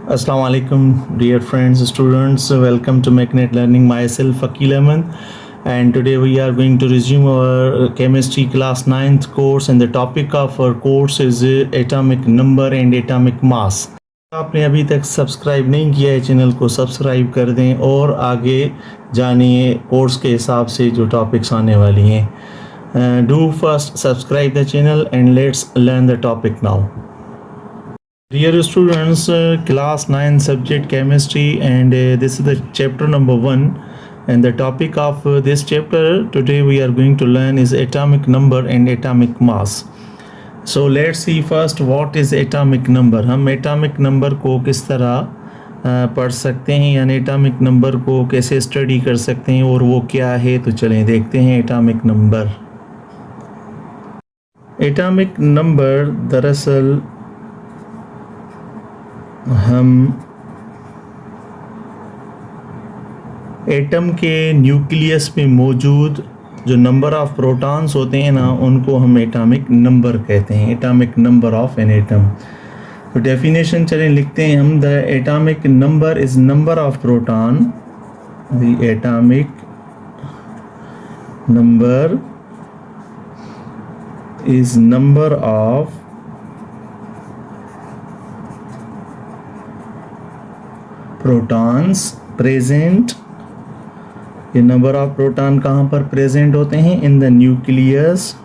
Assalamu alaikum, dear friends, students. Welcome to MakeNet Learning. Myself, Akil Ahmed, and today we are going to resume our chemistry class 9th course, and the topic of our course is atomic number and atomic mass. आपने अभी तक subscribe नहीं किया है channel को subscribe कर दें और आगे जानिए कोर्स के हिसाब से जो टॉपिक्स आने वाली हैं. Do first subscribe the channel and let's learn the topic now. Dear students, class 9 subject chemistry, and this is the chapter number 1, and the topic of this chapter today we are going to learn is atomic number and atomic mass. So let's see first what is atomic number. हम atomic number को किस तरह पढ़ सकते हैं यानी atomic number को कैसे स्टडी कर सकते हैं और वो क्या है, तो चलें देखते हैं atomic number. atomic number दरअसल हम एटम के न्यूक्लियस में मौजूद जो नंबर ऑफ़ प्रोटॉन्स होते हैं ना, उनको हम एटॉमिक नंबर कहते हैं, atomic number of an atom. तो डेफिनेशन चलें लिखते हैं हम. The atomic number is number of proton. The atomic number is number of protons present. ये नंबर ऑफ प्रोटॉन कहाँ पर प्रेजेंट होते हैं? In the nucleus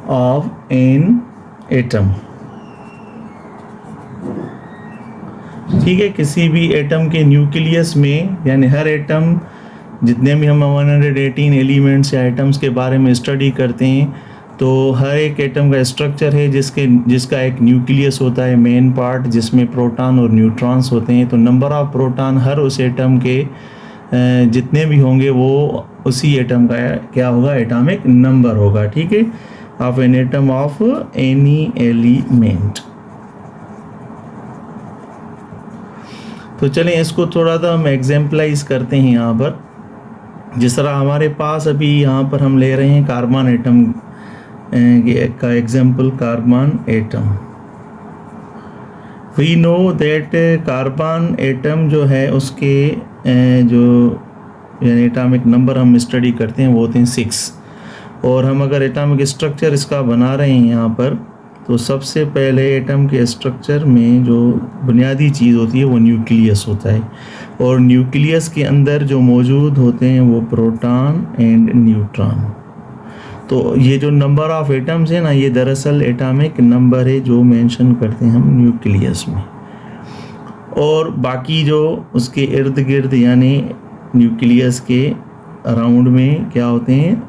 of an atom. ठीक है, किसी भी एटम के न्यूक्लियस में, यानी हर एटम, जितने भी हम 118 एलिमेंट्स या एटम्स के बारे में स्टडी करते हैं, तो हर एक एटम का स्ट्रक्चर है जिसका एक न्यूक्लियस होता है, मेन पार्ट, जिसमें प्रोटॉन और न्यूट्रॉन्स होते हैं. तो नंबर ऑफ़ प्रोटॉन हर उस एटम के जितने भी होंगे वो उसी एटम का क्या होगा? एटॉमिक नंबर होगा. ठीक है, of an atom of any element. तो चलें इसको थोड़ा सा हम एग्जाम्पलाइज करते हैं यहाँ पर. जिस तरह हमारे पास अभी यहाँ पर हम ले रहे हैं कार्बन एटम का example, carbon atom. We know that carbon atom जो है उसके जो यानी एटॉमिक नंबर हम स्टडी करते हैं वो होते हैं 6. और हम अगर एटॉमिक स्ट्रक्चर इसका बना रहे हैं यहाँ पर, तो सबसे पहले एटम के स्ट्रक्चर में जो बुनियादी चीज़ होती है वो न्यूक्लियस होता है. और न्यूक्लियस के अंदर जो मौजूद होते हैं वो प्रोटॉन एंड न्यूट्रॉन. तो ये जो नंबर ऑफ़ एटम्स है ना, ये दरअसल एटॉमिक नंबर है जो मेंशन करते हैं हम न्यूक्लियस में. और बाकी जो उसके इर्द गिर्द यानी न्यूक्लियस के अराउंड में क्या होते हैं?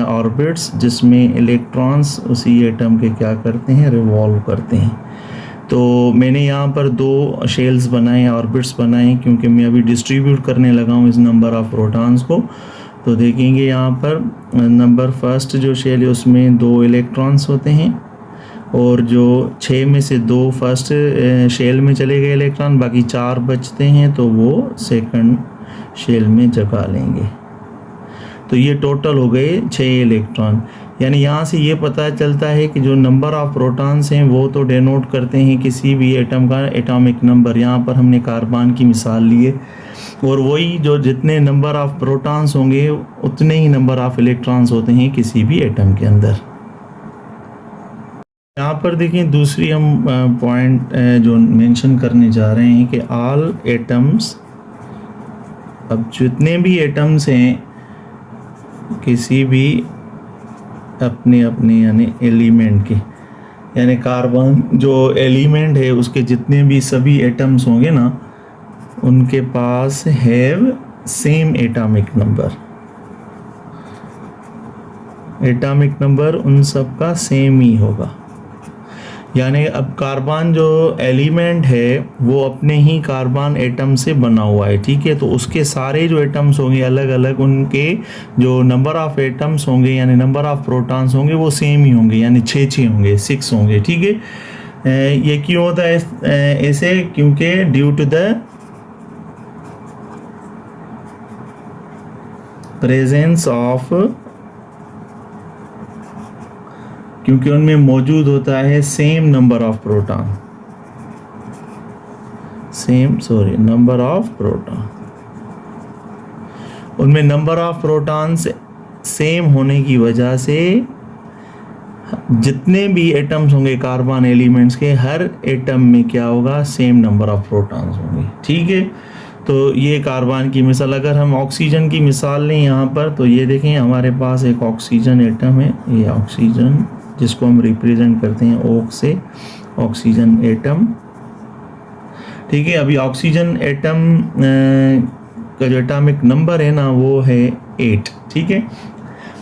ऑर्बिट्स, जिसमें इलेक्ट्रॉन्स उसी एटम के क्या करते हैं? रिवॉल्व करते हैं. तो मैंने यहाँ पर 2 शेल्स बनाए, ऑर्बिट्स बनाए, क्योंकि मैं अभी डिस्ट्रीब्यूट करने लगा हूँ इस नंबर ऑफ़ प्रोटॉन्स को. तो देखेंगे यहाँ पर नंबर फर्स्ट जो शेल है उसमें 2 इलेक्ट्रॉन्स होते हैं, और जो 6 में से 2 फर्स्ट शेल में चले गए इलेक्ट्रॉन, बाकी 4 बचते हैं, तो वो सेकंड शेल में जगह लेंगे. तो ये टोटल हो गए 6 इलेक्ट्रॉन. यानी यहाँ से ये पता चलता है कि जो नंबर ऑफ़ प्रोटॉन्स हैं वो तो डेनोट करते हैं किसी भी एटम का एटॉमिक नंबर. यहाँ पर हमने कार्बन की मिसाल ली है, और वही जो जितने नंबर ऑफ़ प्रोटॉन्स होंगे उतने ही नंबर ऑफ़ इलेक्ट्रॉन्स होते हैं किसी भी एटम के अंदर. यहाँ पर देखें दूसरी हम पॉइंट जो मेंशन करने जा रहे हैं कि ऑल एटम्स, अब जितने भी एटम्स हैं किसी भी अपने यानी एलिमेंट के, यानी कार्बन जो एलिमेंट है उसके जितने भी सभी एटम्स होंगे ना, उनके पास have same atomic number. Atomic number उन सब का सेम ही होगा. यानी अब कार्बन जो एलिमेंट है वो अपने ही कार्बन एटम से बना हुआ है. ठीक है, तो उसके सारे जो एटम्स होंगे अलग अलग, उनके जो नंबर ऑफ़ एटम्स होंगे यानी नंबर ऑफ़ प्रोटॉन्स होंगे वो सेम ही होंगे, यानी 6 होंगे, 6 होंगे. ठीक है, ये क्यों होता है ऐसे? क्योंकि due to the presence of क्योंकि उनमें मौजूद होता है same number of proton, number of proton, उनमें नंबर ऑफ प्रोटॉन्स सेम होने की वजह से जितने भी एटम्स होंगे कार्बन एलिमेंट्स के, हर एटम में क्या होगा, सेम नंबर ऑफ प्रोटॉन्स होंगे। ठीक है, तो ये कार्बन की मिसाल। अगर हम ऑक्सीजन की मिसाल लें यहाँ पर, तो ये देखें हमारे पास एक ऑक्सीजन एटम है, ये ऑक्सीजन जिसको हम रिप्रेजेंट करते हैं ओक से, ऑक्सीजन एटम। ठीक है, अभी ऑक्सीजन एटम का जो एटॉमिक नंबर है ना वो है 8। ठीक है,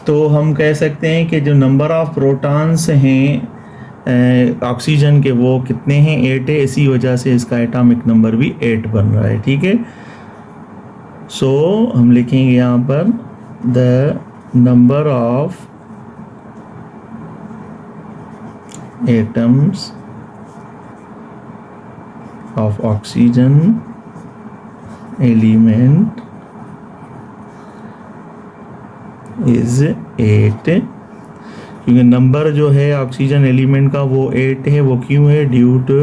तो हम कह सकते हैं कि जो नंबर ऑफ प्रोटॉन्स हैं ऑक्सीजन के वो कितने हैं, 8 है। इसी वजह से इसका एटॉमिक नंबर भी 8 बन रहा है। ठीक है, सो हम लिखेंगे यहाँ पर the number of atoms of oxygen element is 8, क्योंकि नंबर जो है ऑक्सीजन एलिमेंट का वो 8 है। वो क्यों है, due to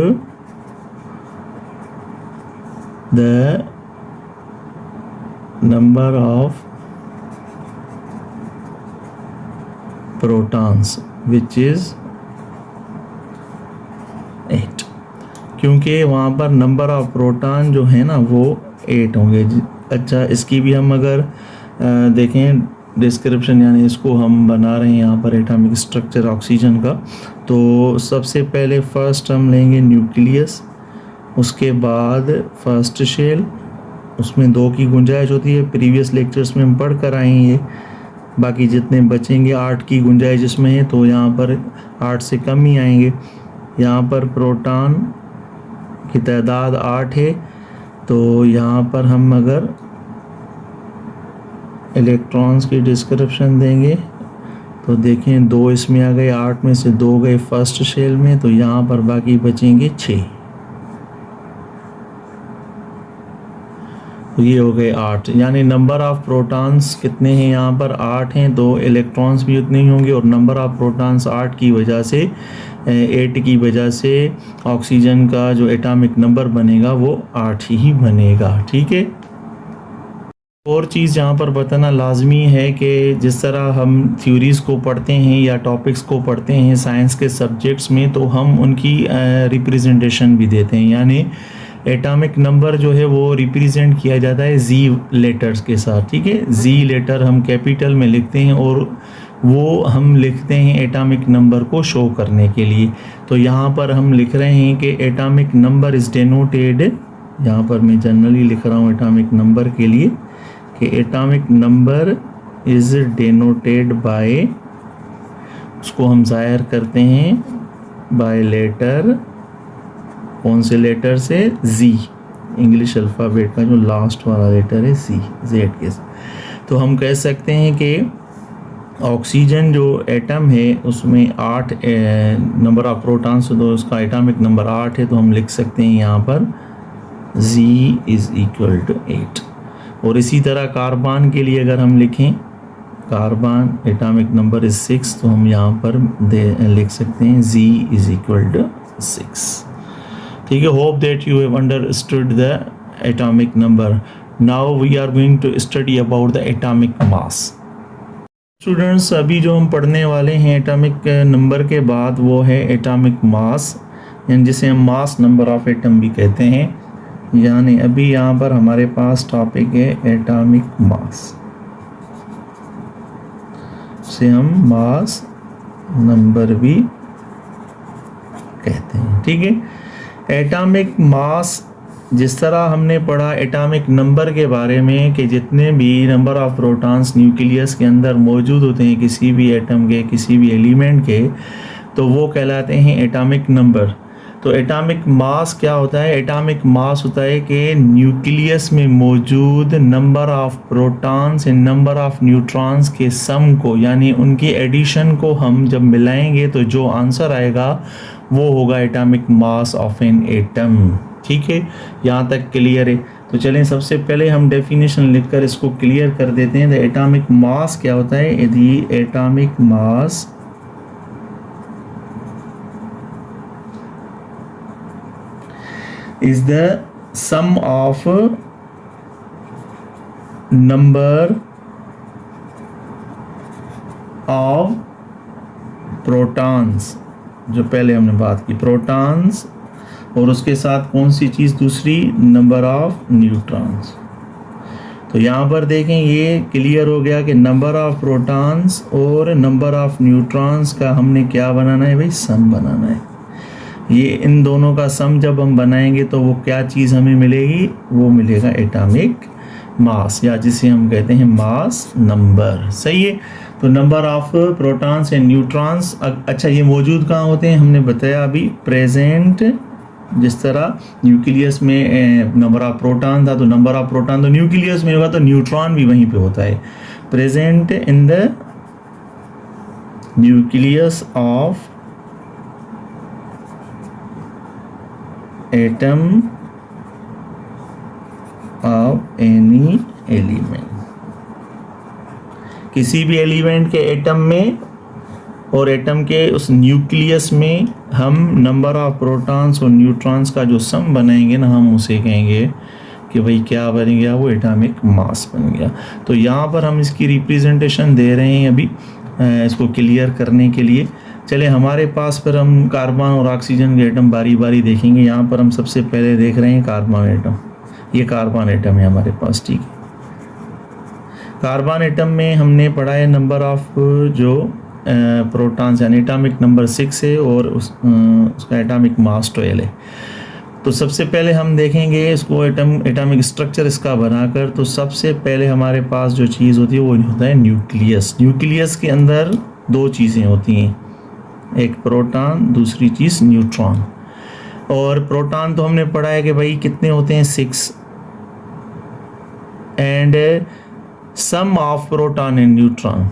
the number of protons which is 8, क्योंकि वहाँ पर नंबर ऑफ प्रोटॉन जो है ना वो 8 होंगे। अच्छा, इसकी भी हम अगर देखें डिस्क्रिप्शन, यानी इसको हम बना रहे हैं यहाँ पर एटॉमिक स्ट्रक्चर ऑक्सीजन का, तो सबसे पहले फर्स्ट हम लेंगे न्यूक्लियस, उसके बाद फर्स्ट शेल, उसमें 2 की गुंजाइश होती है। प्रीवियस लेक्चर्स में हम पढ़ कर आए हैं ये, बाकी जितने बचेंगे 8 की गुंजाइश इसमें है, तो यहाँ पर 8 से कम ही आएंगे। यहाँ पर प्रोटॉन की तादाद 8 है, तो यहाँ पर हम अगर इलेक्ट्रॉन्स की डिस्क्रिप्शन देंगे तो देखें 2 इसमें आ गए, 8 में से 2 गए फर्स्ट शेल में, तो यहाँ पर बाकी बचेंगे 6। तो ये हो गए 8, यानी नंबर ऑफ प्रोटॉन्स कितने हैं यहाँ पर, 8 हैं, तो इलेक्ट्रॉन्स भी उतने ही होंगे। और नंबर ऑफ प्रोटॉन्स 8 की वजह से 8 की वजह से ऑक्सीजन का जो एटॉमिक नंबर बनेगा वो 8 ही बनेगा। ठीक है, और चीज़ यहाँ पर बताना लाजमी है कि जिस तरह हम थ्योरीज़ को पढ़ते हैं या टॉपिक्स को पढ़ते हैं साइंस के सब्जेक्ट्स में, तो हम उनकी रिप्रेजेंटेशन भी देते हैं। यानी एटॉमिक नंबर जो है वो रिप्रेजेंट किया जाता है जी लेटर्स के साथ। ठीक है, जी लेटर हम कैपिटल में लिखते हैं और वो हम लिखते हैं एटॉमिक नंबर को शो करने के लिए। तो यहाँ पर हम लिख रहे हैं कि एटॉमिक नंबर इज़ डेनोटेड, यहाँ पर मैं जनरली लिख रहा हूँ एटॉमिक नंबर के लिए कि atomic number is denoted by, उसको हम ज़ाहिर करते हैं बाय लेटर, कौन से लेटर से, जी, इंग्लिश अल्फ़ाबेट का जो लास्ट वाला लेटर है सी, जेड के साथ। तो हम कह सकते हैं कि ऑक्सीजन जो एटम है उसमें 8 नंबर ऑफ प्रोटॉन्स, तो उसका एटॉमिक नंबर 8 है, तो हम लिख सकते हैं यहाँ पर Z इज़ इक्वल टू 8। और इसी तरह कार्बन के लिए अगर हम लिखें, कार्बन एटॉमिक नंबर इज़ 6, तो हम यहाँ पर लिख सकते हैं Z इज़ इक्वल टू 6। ठीक है, hope that you have understood the atomic number. Now we are going to study about the atomic mass. Students, अभी जो हम पढ़ने वाले हैं एटॉमिक नंबर के बाद वो है एटॉमिक मास, यानी जिसे हम मास नंबर ऑफ एटम भी कहते हैं। यानी अभी यहाँ पर हमारे पास टॉपिक है एटॉमिक मास, से हम मास नंबर भी कहते हैं। ठीक है, एटॉमिक मास, जिस तरह हमने पढ़ा एटॉमिक नंबर के बारे में कि जितने भी नंबर ऑफ प्रोटॉन्स न्यूक्लियस के अंदर मौजूद होते हैं किसी भी एटम के, किसी भी एलिमेंट के, तो वो कहलाते हैं एटॉमिक नंबर। तो एटॉमिक मास क्या होता है, एटॉमिक मास होता है कि न्यूक्लियस में मौजूद number of protons and number of neutrons के सम को, यानी उनकी एडिशन को हम जब मिलाएंगे तो जो आंसर आएगा वो होगा atomic mass of an atom. ठीक है, यहाँ तक क्लियर है। तो चलें सबसे पहले हम डेफिनेशन लिखकर इसको क्लियर कर देते हैं। द एटॉमिक मास क्या होता है, यदि atomic mass is the sum of number of protons, जो पहले हमने बात की प्रोटॉन्स, और उसके साथ कौन सी चीज़ दूसरी, नंबर ऑफ न्यूट्रॉन्स। तो यहाँ पर देखें ये क्लियर हो गया कि नंबर ऑफ प्रोटॉन्स और नंबर ऑफ न्यूट्रॉन्स का हमने क्या बनाना है भाई, सम बनाना है। ये इन दोनों का सम जब हम बनाएंगे तो वो क्या चीज़ हमें मिलेगी, वो मिलेगा एटॉमिक मास, या जिसे हम कहते हैं मास नंबर। सही है। तो number of protons and neutrons, अच्छा ये मौजूद कहाँ होते हैं, हमने बताया अभी प्रेजेंट, जिस तरह न्यूक्लियस में नंबर ऑफ प्रोटॉन था तो नंबर ऑफ प्रोटॉन तो न्यूक्लियस में होगा, तो न्यूट्रॉन भी वहीं पे होता है, present in the nucleus of atom of any element. किसी भी एलिमेंट के एटम में और एटम के उस न्यूक्लियस में हम नंबर ऑफ प्रोटॉन्स और न्यूट्रॉन्स का जो सम बनाएंगे ना, हम उसे कहेंगे कि भाई क्या बन गया, वो एटॉमिक मास बन गया। तो यहाँ पर हम इसकी रिप्रेजेंटेशन दे रहे हैं अभी इसको क्लियर करने के लिए। चले हमारे पास पर हम कार्बन और ऑक्सीजन के एटम बारी बारी देखेंगे। यहाँ पर हम सबसे पहले देख रहे हैं कार्बन एटम। ये कार्बन एटम है हमारे पास, ठीक है। कार्बन एटम में हमने पढ़ा है नंबर ऑफ जो प्रोटॉन्स यानी एटॉमिक नंबर 6 है और उसका एटॉमिक मास 12 है। तो सबसे पहले हम देखेंगे इसको एटॉमिक स्ट्रक्चर इसका बनाकर। तो सबसे पहले हमारे पास जो चीज़ होती है वो होता है न्यूक्लियस। न्यूक्लियस के अंदर दो चीज़ें होती हैं, एक प्रोटॉन, दूसरी चीज़ न्यूट्रॉन। और प्रोटॉन तो हमने पढ़ा है कि भाई कितने होते हैं, 6, and sum of proton and neutron.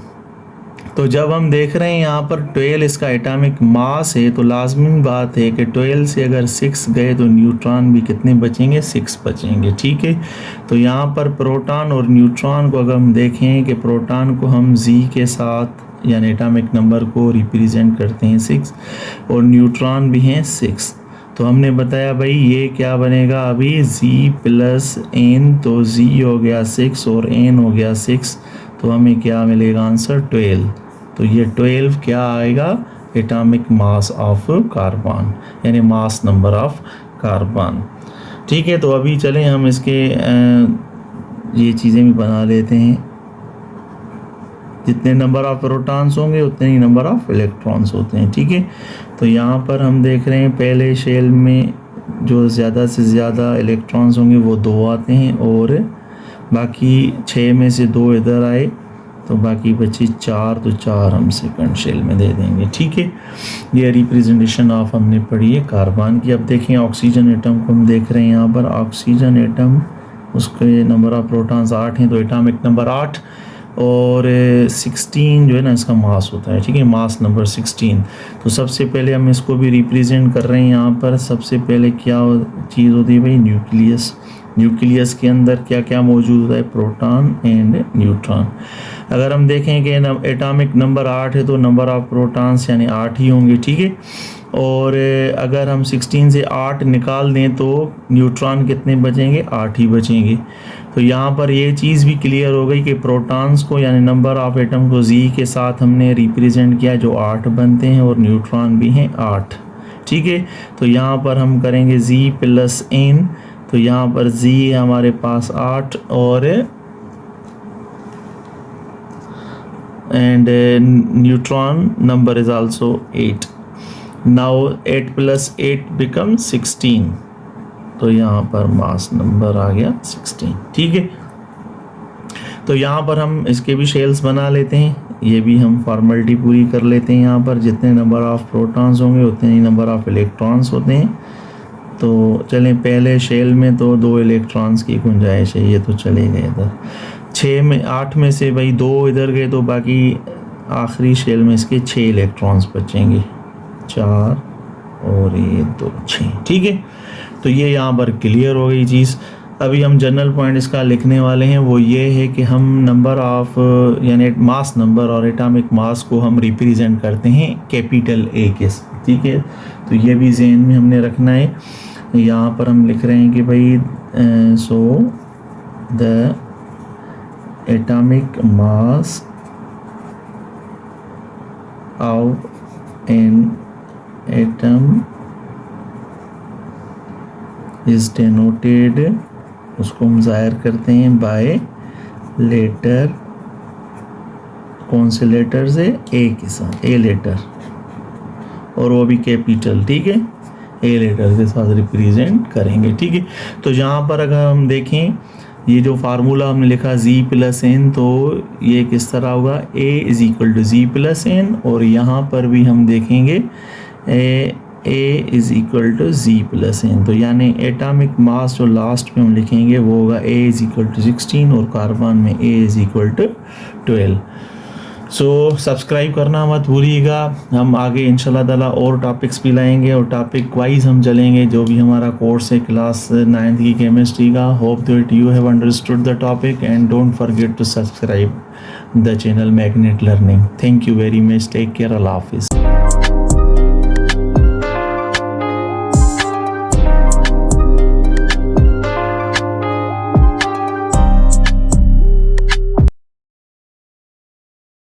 तो जब हम देख रहे हैं यहाँ पर 12 इसका एटॉमिक मास है, तो लाजमी बात है कि 12 से अगर 6 गए तो न्यूट्रॉन भी कितने बचेंगे, 6 बचेंगे, ठीक है। तो यहाँ पर प्रोटॉन और न्यूट्रॉन को अगर हम देखें कि प्रोटॉन को हम Z के साथ यानी एटॉमिक नंबर को रिप्रेजेंट करते हैं 6, और न्यूट्रॉन भी हैं 6। तो हमने बताया भाई ये क्या बनेगा अभी, Z प्लस N, तो Z हो गया 6 और N हो गया 6, तो हमें क्या मिलेगा आंसर 12। तो ये 12 क्या आएगा, एटॉमिक मास ऑफ कार्बन यानी मास नंबर ऑफ कार्बन, ठीक है। तो अभी चलें हम इसके ये चीज़ें भी बना लेते हैं। जितने नंबर ऑफ प्रोटॉन्स होंगे उतने ही नंबर ऑफ इलेक्ट्रॉन्स होते हैं, ठीक है। तो यहाँ पर हम देख रहे हैं पहले शेल में जो ज़्यादा से ज़्यादा इलेक्ट्रॉन्स होंगे वो 2 आते हैं, और बाकी 6 में से 2 इधर आए तो बाकी बची 4, तो 4 हम सेकंड शेल में दे देंगे, ठीक है। ये रिप्रेजेंटेशन ऑफ हमने पढ़ी है कार्बन की। अब देखें ऑक्सीजन एटम को हम देख रहे हैं यहाँ पर। ऑक्सीजन एटम उसके नंबर ऑफ प्रोटॉन्स 8 हैं, तो एटॉमिक नंबर 8 और 16 जो है ना इसका मास होता है, ठीक है, मास नंबर 16। तो सबसे पहले हम इसको भी रिप्रेजेंट कर रहे हैं यहाँ पर। सबसे पहले क्या चीज़ होती है भाई, न्यूक्लियस। न्यूक्लियस के अंदर क्या क्या मौजूद होता है, प्रोटॉन एंड न्यूट्रॉन। अगर हम देखें कि एटॉमिक नंबर 8 है तो नंबर ऑफ प्रोटॉन्स यानी 8 ही होंगे, ठीक है। और अगर हम 16 से 8 निकाल दें तो न्यूट्रॉन कितने बचेंगे, 8 ही बचेंगे। तो यहाँ पर ये चीज़ भी क्लियर हो गई कि प्रोटॉन्स को यानी नंबर ऑफ एटम को Z के साथ हमने रिप्रेजेंट किया जो 8 बनते हैं, और न्यूट्रॉन भी हैं 8, ठीक है। तो यहाँ पर हम करेंगे Z प्लस N, तो यहाँ पर Z है हमारे पास 8 और neutron number is also 8। Now 8 plus 8 become 16, तो यहाँ पर मास नंबर आ गया 16, ठीक है। तो यहाँ पर हम इसके भी शेल्स बना लेते हैं, ये भी हम फॉर्मेलिटी पूरी कर लेते हैं। यहाँ पर जितने नंबर ऑफ प्रोटॉन्स होंगे उतने ही नंबर ऑफ इलेक्ट्रॉन्स होते हैं। तो चलें पहले शेल में तो 2 इलेक्ट्रॉन्स की गुंजाइश है, ये तो चले गए इधर। 8 में से भाई 2 इधर गए, तो बाकी आखिरी शेल में इसके 6 इलेक्ट्रॉन्स बचेंगे, 4 और ये 2, 6, ठीक है। तो ये यहाँ पर क्लियर हो गई चीज़। अभी हम जनरल पॉइंट इसका लिखने वाले हैं, वो ये है कि हम नंबर ऑफ यानी मास नंबर और एटॉमिक मास को हम रिप्रेजेंट करते हैं कैपिटल A के, ठीक है। तो ये भी ज़हन में हमने रखना है। यहाँ पर हम लिख रहे हैं कि भाई so the atomic mass of an atom is denoted, उसको हम ज़ाहिर करते हैं बाय लेटर, कौन से लेटर से, ए के साथ, ए लेटर, और वो भी कैपिटल, ठीक है, ए लेटर के साथ रिप्रेजेंट करेंगे, ठीक है। तो यहाँ पर अगर हम देखें ये जो फार्मूला हमने लिखा Z+N, तो ये किस तरह होगा, A = Z+N, और यहाँ पर भी हम देखेंगे A = Z+N, तो यानी एटॉमिक मास जो लास्ट में हम लिखेंगे वो होगा A = 16 और कार्बन में A = 12। सो सब्सक्राइब करना मत भूलिएगा। हम आगे इंशाल्लाह ताला और टॉपिक्स भी लाएंगे और टॉपिक वाइज हम चलेंगे, जो भी हमारा कोर्स है क्लास 9th की केमिस्ट्री का। Hope that you have understood the topic and don't forget to subscribe the channel magnet learning. Thank you very much, take care, अल्लाह हाफिज़।